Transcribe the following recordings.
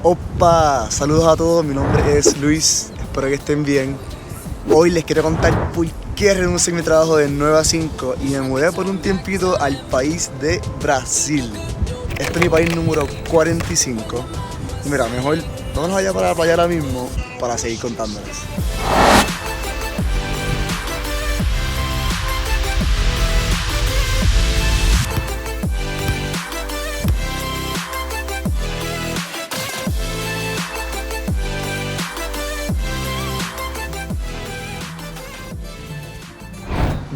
Opa, saludos a todos, mi nombre es Luis, espero que estén bien. Hoy les quiero contar por qué renuncié a mi trabajo de 9 a 5 y me mudé por un tiempito al país de Brasil. Este es mi país número 45. Y mira, mejor vámonos allá para la playa ahora mismo para seguir contándoles.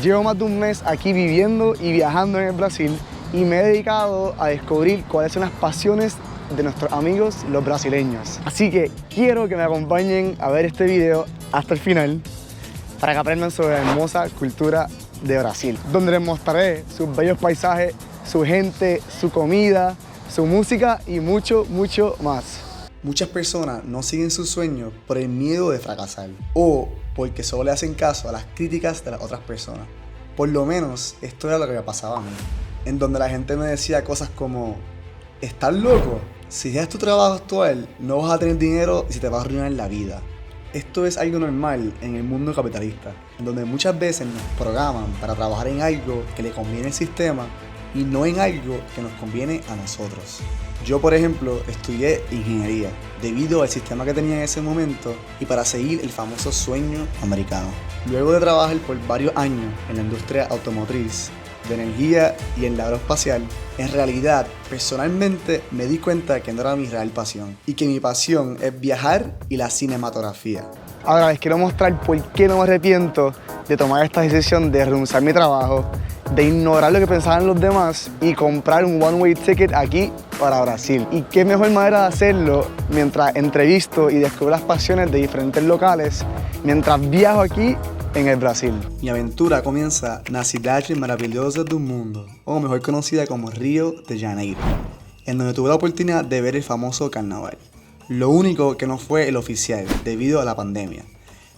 Llevo más de un mes aquí viviendo y viajando en el Brasil y me he dedicado a descubrir cuáles son las pasiones de nuestros amigos los brasileños. Así que quiero que me acompañen a ver este video hasta el final para que aprendan sobre la hermosa cultura de Brasil, donde les mostraré sus bellos paisajes, su gente, su comida, su música y mucho, mucho más. Muchas personas no siguen sus sueños por el miedo de fracasar o porque solo le hacen caso a las críticas de las otras personas. Por lo menos esto era lo que me pasaba a mí, en donde la gente me decía cosas como: ¿estás loco? Si dejas tu trabajo actual, no vas a tener dinero y se te va a arruinar la vida. Esto es algo normal en el mundo capitalista, en donde muchas veces nos programan para trabajar en algo que le conviene al sistema y no en algo que nos conviene a nosotros. Yo, por ejemplo, estudié ingeniería debido al sistema que tenía en ese momento y para seguir el famoso sueño americano. Luego de trabajar por varios años en la industria automotriz, de energía y en la aeroespacial, en realidad, personalmente me di cuenta que no era mi real pasión y que mi pasión es viajar y la cinematografía. Ahora les quiero mostrar por qué no me arrepiento de tomar esta decisión de renunciar a mi trabajo, de ignorar lo que pensaban los demás y comprar un one-way ticket aquí para Brasil. Y qué mejor manera de hacerlo mientras entrevisto y descubro las pasiones de diferentes locales mientras viajo aquí en el Brasil. Mi aventura comienza na cidade maravillosa do mundo, o mejor conocida como Río de Janeiro, en donde tuve la oportunidad de ver el famoso carnaval. Lo único que no fue el oficial debido a la pandemia.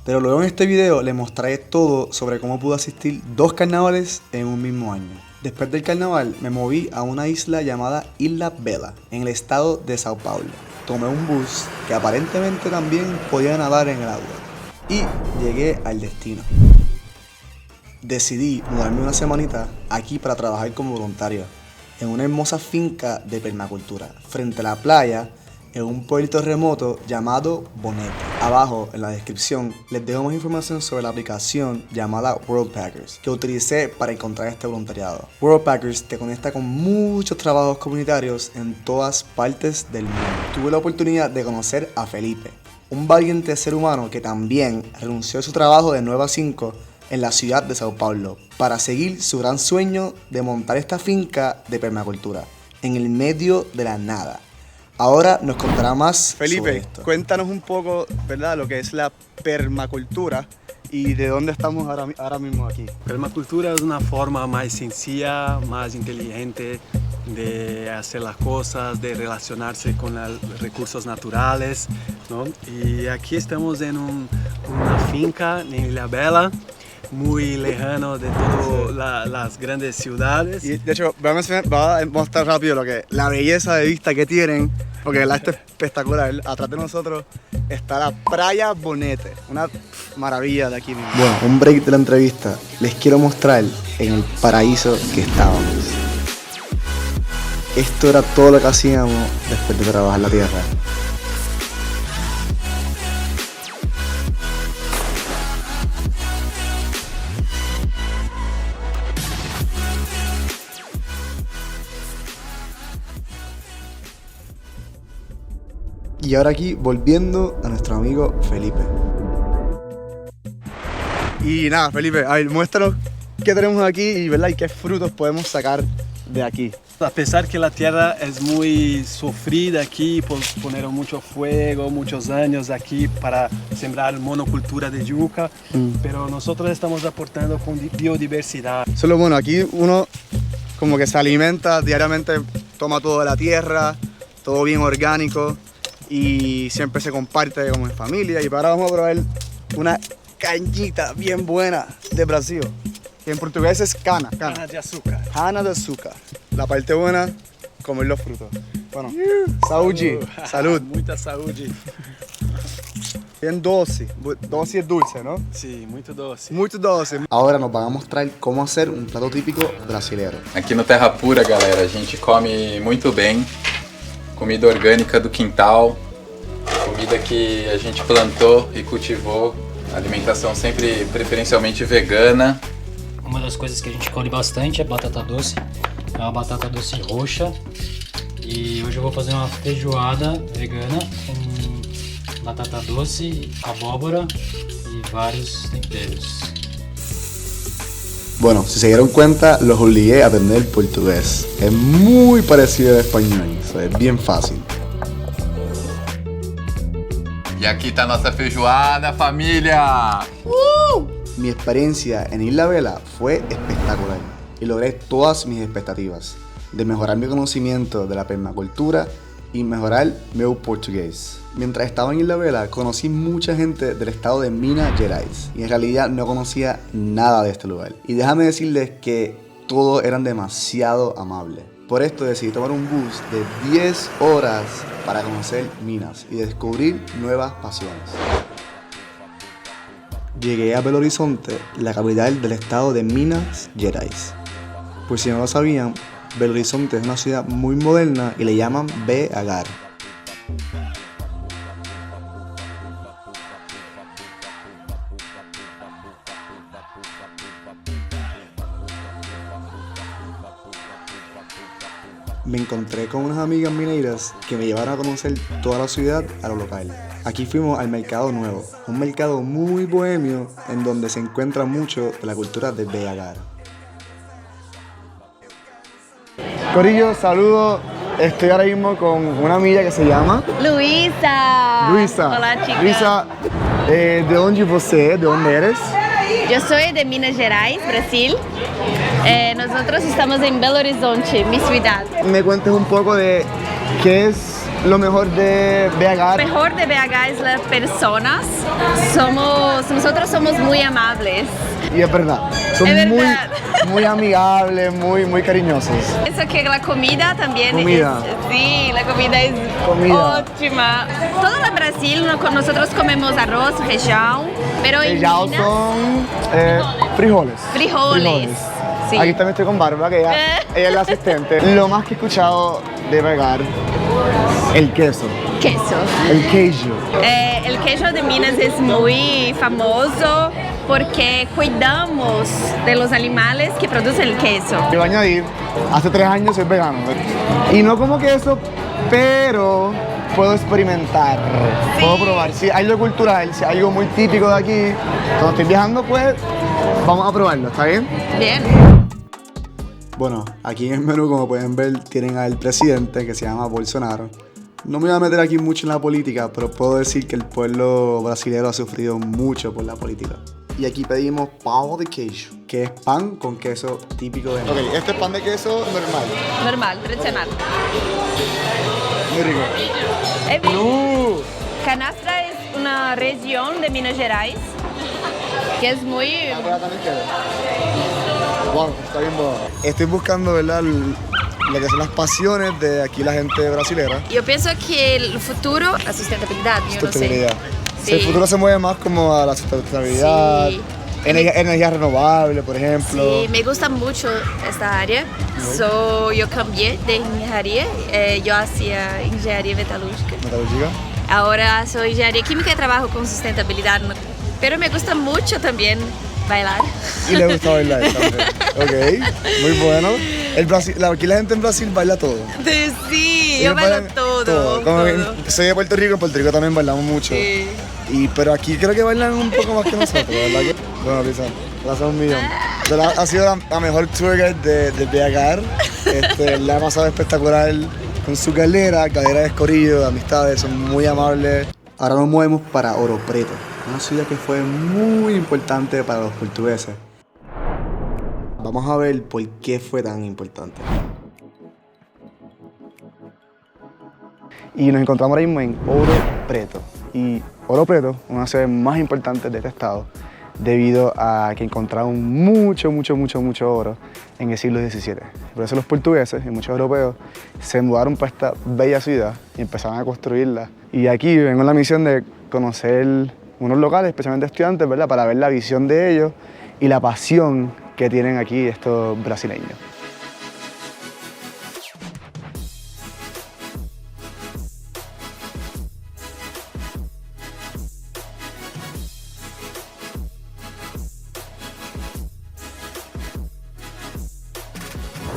Pero luego en este video les mostraré todo sobre cómo pude asistir 2 carnavales en un mismo año. Después del carnaval me moví a una isla llamada Ilha Bela, en el estado de Sao Paulo. Tomé un bus que aparentemente también podía nadar en el agua y llegué al destino. Decidí mudarme una semanita aquí para trabajar como voluntario en una hermosa finca de permacultura frente a la playa, en un pueblito remoto llamado Bonete. Abajo en la descripción les dejo más información sobre la aplicación llamada Worldpackers que utilicé para encontrar este voluntariado. Worldpackers te conecta con muchos trabajos comunitarios en todas partes del mundo. Tuve la oportunidad de conocer a Felipe, un valiente ser humano que también renunció a su trabajo de 9 a 5 en la ciudad de Sao Paulo para seguir su gran sueño de montar esta finca de permacultura en el medio de la nada. Ahora nos contará más Felipe, sobre esto. Cuéntanos un poco, ¿verdad?, lo que es la permacultura y de dónde estamos ahora mismo aquí. Permacultura es una forma más sencilla, más inteligente de hacer las cosas, de relacionarse con los recursos naturales, ¿no? Y aquí estamos en una finca en Ilha Bela, muy lejano de todas las grandes ciudades. Y de hecho, voy a mostrar rápido la belleza de vista que tienen, porque esto es espectacular. Atrás de nosotros está la playa Bonete, una maravilla de aquí mismo. Bueno, un break de la entrevista. Les quiero mostrar en el paraíso que estábamos. Esto era todo lo que hacíamos después de trabajar la tierra. Y ahora aquí, volviendo a nuestro amigo Felipe. Y nada, Felipe, a ver, muéstranos qué tenemos aquí y, ¿verdad?, y qué frutos podemos sacar de aquí. A pesar que la tierra es muy sufrida aquí, poner mucho fuego, muchos años aquí para sembrar monocultura de yuca, pero nosotros estamos aportando con biodiversidad. Solo bueno, aquí uno como que se alimenta diariamente, toma todo de la tierra, todo bien orgánico y siempre se comparte como en familia. Y ahora vamos a probar una cañita bien buena de Brasil. Que en portugués es cana. Cana de azúcar. Cana de azúcar. La parte buena, comer los frutos. Bueno, saúde, salud. Muita saúde. Bien doce. Doce es dulce, ¿no? Sí, muito doce. Muy doce. Ahora nos van a mostrar cómo hacer un plato típico brasileiro. Aqui no Terra Pura, galera, a gente come muito bem. Comida orgânica do quintal. Comida que a gente plantou e cultivou. Alimentação sempre preferencialmente vegana. Uma das coisas que a gente come bastante é batata doce. É uma batata doce roxa. E hoje eu vou fazer uma feijoada vegana com batata doce, abóbora y varios temperos. Bueno, si se dieron cuenta, los obligué a aprender portugués. Es muy parecido al español, so es bien fácil. E aqui tá a nossa feijoada, família! Mi experiencia en Isla Vela fue espectacular y logré todas mis expectativas de mejorar mi conocimiento de la permacultura y mejorar mi portugués. Mientras estaba en Isla Vela conocí mucha gente del estado de Minas Gerais y en realidad no conocía nada de este lugar. Y déjame decirles que todos eran demasiado amables. Por esto decidí tomar un bus de 10 horas para conocer Minas y descubrir nuevas pasiones. Llegué a Belo Horizonte, la capital del estado de Minas Gerais. Por si no lo sabían, Belo Horizonte es una ciudad muy moderna y le llaman BH. Me encontré con unas amigas mineiras que me llevaron a conocer toda la ciudad a lo local. Aquí fuimos al Mercado Nuevo, un mercado muy bohemio en donde se encuentra mucho de la cultura de BH. Corillo, saludos. Estoy ahora mismo con una amiga que se llama Luisa. Luisa. Hola, chica. Luisa, ¿de dónde você es? ¿De dónde eres? Yo soy de Minas Gerais, Brasil. Nosotros estamos en Belo Horizonte, mi ciudad. Me cuentes un poco de qué es lo mejor de BH. Lo mejor de BH es las personas. Nosotros somos muy amables. Y es verdad, son Es verdad. muy amigables, muy cariñosos. Eso que la comida también Comida. Sí, la comida es Comida. óptima. Todo en Brasil nosotros comemos arroz, feijão, pero en Ellos Minas son frijoles. frijoles. Sí. Aquí también estoy con Bárbara, que ella es la asistente. Lo más que he escuchado de pegar, el queso, queso. el queijo. El queso de Minas es muy famoso porque cuidamos de los animales que producen el queso. Quiero añadir, hace 3 años soy vegano. Y no como queso, pero puedo experimentar, Sí. puedo probar. Si hay algo cultural, si hay algo muy típico de aquí, cuando estoy viajando, pues vamos a probarlo, ¿está bien? Bien. Bueno, aquí en el menú, como pueden ver, tienen al presidente que se llama Bolsonaro. No me voy a meter aquí mucho en la política, pero puedo decir que el pueblo brasileño ha sufrido mucho por la política. Y aquí pedimos pão de queijo, que es pan con queso típico de México. Ok, este es pan de queso normal. Normal, tradicional. Muy rico. Canastra es una región de Minas Gerais que es muy... Wow, está bien bueno. Estoy buscando, ¿verdad?, lo que son las pasiones de aquí la gente brasilera. Yo pienso que el futuro, la sustentabilidad, yo no sé. Sustentabilidad. Sí. El futuro se mueve más como a la sustentabilidad, Sí. energía renovable, por ejemplo. Sí, me gusta mucho esta área. Yo cambié de ingeniería, yo hacía ingeniería metalúrgica. Metalúrgica. Ahora soy ingeniería química y trabajo con sustentabilidad, pero me gusta mucho también bailar. Y le gusta bailar también. Ok, muy bueno. Aquí la gente en Brasil baila todo. Sí, Ellos yo bailo bailan todo. Como todo. soy de Puerto Rico, en Puerto Rico también bailamos mucho. Sí. Pero aquí creo que bailan un poco más que nosotros, ¿verdad? Bueno, Lisa, gracias un millón. Ha sido la mejor tour guide de viajar. La ha pasado espectacular con su galera de escorillo, de amistades, son muy amables. Ahora nos movemos para Ouro Preto, una ciudad que fue muy importante para los portugueses. Vamos a ver por qué fue tan importante. Y nos encontramos ahora mismo en Ouro Preto. Y Ouro Preto, una ciudad más importante de este estado, debido a que encontraron mucho oro en el siglo XVII. Por eso los portugueses y muchos europeos se mudaron para esta bella ciudad y empezaron a construirla. Y aquí vengo en la misión de conocer unos locales, especialmente estudiantes, ¿verdad? Para ver la visión de ellos y la pasión que tienen aquí estos brasileños.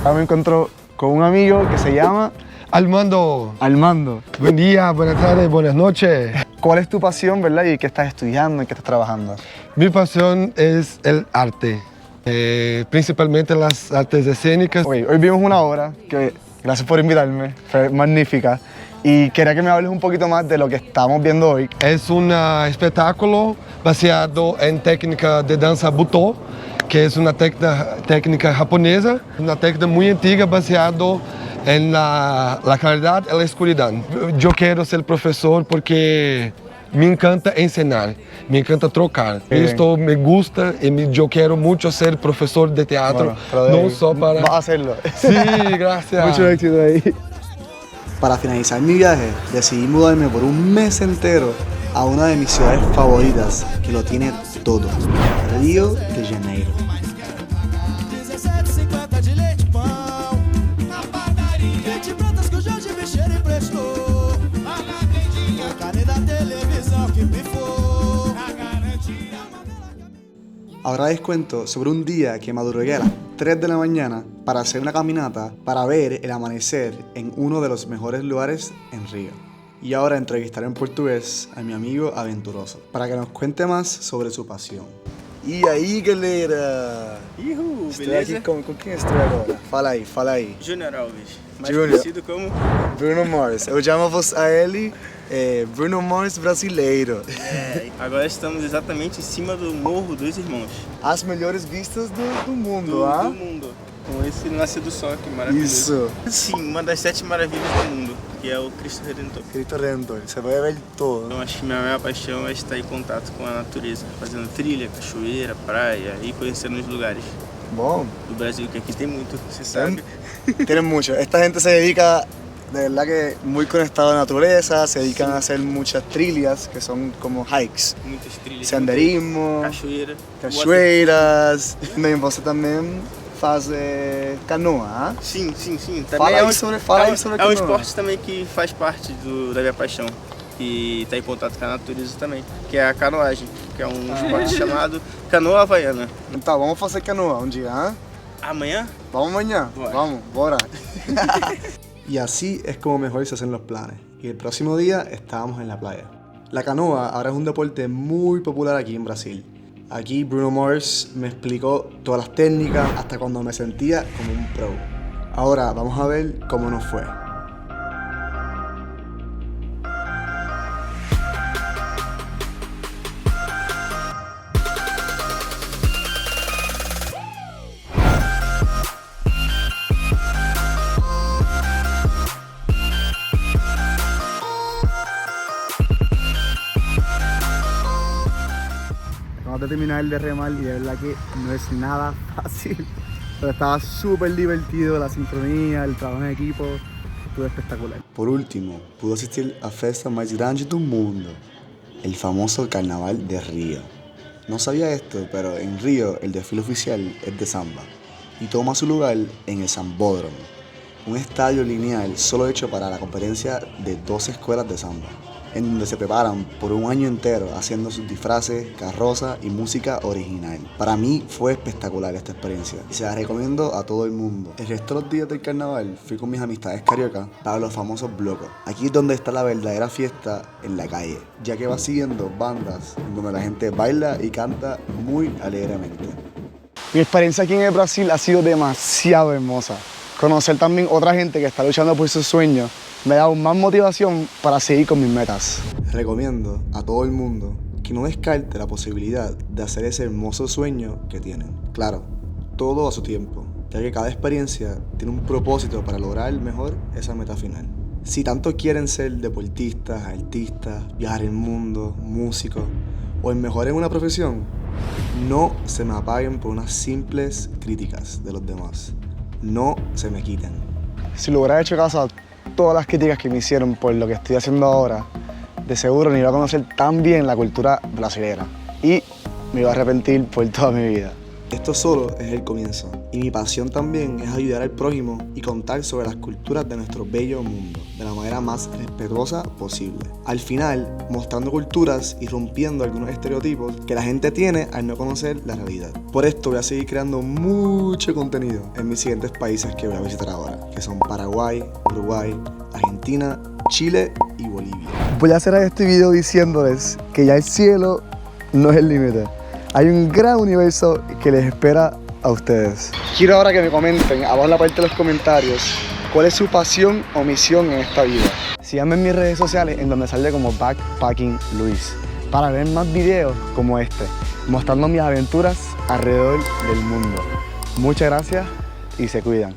Ahora me encuentro con un amigo que se llama Armando, Armando. buen día, buenas tardes, buenas noches. ¿Cuál es tu pasión, verdad? ¿Y qué estás estudiando? ¿En qué estás trabajando? Mi pasión es el arte, principalmente las artes escénicas. Hoy vimos una obra que, gracias por invitarme, fue magnífica. Y quería que me hables un poquito más de lo que estamos viendo hoy. Es un espectáculo basado en técnica de danza butô, que es una técnica japonesa, una técnica muy antigua basada en la claridad y la oscuridad. Yo quiero ser profesor porque me encanta enseñar, me encanta trocar. Esto me gusta y yo quiero mucho ser profesor de teatro, Bueno, no solo para... Vas a hacerlo. Sí, gracias. Mucho éxito ahí. Para finalizar mi viaje, decidí mudarme por un mes entero a una de mis ciudades favoritas, que lo tiene todo, Río de Janeiro. Ahora les cuento sobre un día que madrugué a las 3 de la mañana para hacer una caminata para ver el amanecer en uno de los mejores lugares en Río. Y ahora entrevistaré en portugués a mi amigo Aventuroso para que nos cuente más sobre su pasión. E aí, galera? Estou beleza? aqui com quem estou agora? Fala aí. Júnior Alves, mais Júnior. conhecido como... Bruno Mars. Eu chamo-vos a ele Bruno Mars brasileiro. Agora estamos exatamente em cima do Morro dos Irmãos. As melhores vistas do mundo, Do mundo. Com esse nascer do sol aqui, maravilhoso. Isso. Sim, uma das 7 maravilhas do mundo, que é o Cristo Redentor. Cristo Redentor, você vai ver todo. Então acho que minha maior paixão é estar em contato com a natureza, fazendo trilha, cachoeira, praia e conhecendo os lugares Bom, do Brasil, que aqui tem muito, você sabe. tienen mucho. Esta gente se dedica, de verdad que muy conectado a la naturaleza, se dedican a hacer muchas trilhas, que son como hikes, Muitas trilhas. senderismo, Cachoeira. cachoeiras. Bem, você também faz canoa, ah? Sim. Fala aí um- sobre é a um canoa. esporte também que faz parte da minha paixão. E tá em contato com a natureza também, que é a canoagem, que é um esporte chamado canoa havaiana. Então, vamos fazer canoa dia, ah? Amanhã? Vamos mañana, Bora. vamos, bora. Y así es como mejor se hacen los planes. Y el próximo día estábamos en la playa. La canoa ahora es un deporte muy popular aquí en Brasil. Aquí Bruno Mars me explicó todas las técnicas hasta cuando me sentía como un pro. Ahora vamos a ver cómo nos fue. Acabamos de terminar de remar y de verdad que no es nada fácil. Pero estaba súper divertido, la sincronía, el trabajo en equipo, estuvo espectacular. Por último, pude asistir a la fiesta más grande del mundo, el famoso Carnaval de Río. No sabía esto, pero en Río el desfile oficial es de samba y toma su lugar en el Sambódromo, un estadio lineal solo hecho para la competencia de 12 escuelas de samba, en donde se preparan por un año entero haciendo sus disfraces, carrozas y música original. Para mí fue espectacular esta experiencia y se la recomiendo a todo el mundo. El resto de los días del carnaval fui con mis amistades cariocas para los famosos blocos. Aquí es donde está la verdadera fiesta en la calle, ya que va siguiendo bandas donde la gente baila y canta muy alegremente. Mi experiencia aquí en el Brasil ha sido demasiado hermosa. Conocer también otra gente que está luchando por sus sueños me da aún más motivación para seguir con mis metas. Recomiendo a todo el mundo que no descarte la posibilidad de hacer ese hermoso sueño que tienen. Claro, todo a su tiempo, ya que cada experiencia tiene un propósito para lograr mejor esa meta final. Si tanto quieren ser deportistas, artistas, viajar el mundo, músicos o el mejor en una profesión, No se me apaguen por unas simples críticas de los demás. No se me quiten. Si le hubiera hecho caso a todas las críticas que me hicieron por lo que estoy haciendo ahora, de seguro ni iba a conocer tan bien la cultura brasilera y me iba a arrepentir por toda mi vida. Esto solo es el comienzo y mi pasión también es ayudar al prójimo y contar sobre las culturas de nuestro bello mundo de la manera más respetuosa posible. Al final, mostrando culturas y rompiendo algunos estereotipos que la gente tiene al no conocer la realidad. Por esto voy a seguir creando mucho contenido en mis siguientes países que voy a visitar ahora, que son Paraguay, Uruguay, Argentina, Chile y Bolivia. Voy a cerrar este video diciéndoles que ya el cielo no es el límite. Hay un gran universo que les espera a ustedes. Quiero ahora que me comenten abajo en la parte de los comentarios cuál es su pasión o misión en esta vida. Síganme en mis redes sociales en donde sale como Backpacking Luis para ver más videos como este, mostrando mis aventuras alrededor del mundo. Muchas gracias y se cuidan.